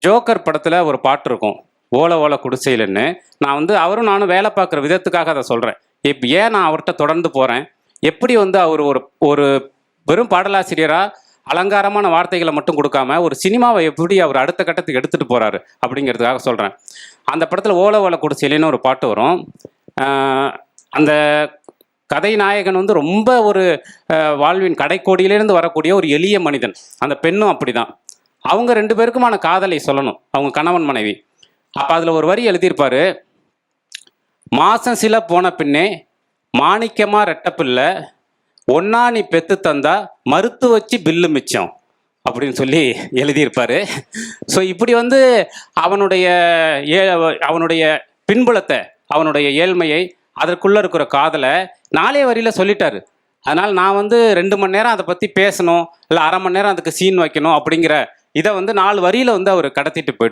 Joker படத்தில் ஒரு பாட்டு இருக்கும், ஓல ஓல குடிசையிலன்னு. நான் வந்து அவரும் நானும் வேலை பார்க்குற விதத்துக்காக அதை சொல்கிறேன். இப்போ ஏன் நான் அவர்கிட்ட தொடர்ந்து போகிறேன், எப்படி வந்து அவர் ஒரு ஒரு வெறும் பாடலாசிரியராக அலங்காரமான வார்த்தைகளை மட்டும் கொடுக்காம ஒரு சினிமாவை எப்படி அவர் அடுத்த கட்டத்துக்கு எடுத்துகிட்டு போகிறாரு அப்படிங்கிறதுக்காக சொல்கிறேன். அந்த படத்தில் ஓல ஓல குடிசையிலன்னு ஒரு பாட்டு வரும். அந்த கதை நாயகன் வந்து ரொம்ப ஒரு வாழ்வின் கடைக்கோடியிலேருந்து வரக்கூடிய ஒரு எளிய மனிதன். அந்த பெண்ணும் அப்படி தான். அவங்க 2 பேருக்குமான காதலை சொல்லணும், அவங்க கணவன் மனைவி. அப்போ அதில் ஒரு வரி எழுதியிருப்பார், மாசம் சில போன பின்னே மாணிக்கமாக ரெட்டப்பில்லை ஒன்னா நீ பெத்து தந்தா மறுத்து வச்சு பில்லு மிச்சம் அப்படின்னு சொல்லி எழுதியிருப்பார். ஸோ இப்படி வந்து அவனுடைய பின்புலத்தை, அவனுடைய ஏழ்மையை, அதற்குள்ளே இருக்கிற காதலை 4 வரியில் சொல்லிட்டாரு. அதனால் நான் வந்து 2 மணி நேரம் அதை பற்றி பேசணும், இல்லை 1/2 மணி நேரம் அதுக்கு சீன் வைக்கணும் அப்படிங்கிற இதை வந்து 4 வரியில் வந்து அவர் கடத்திட்டு போயிடுவார்.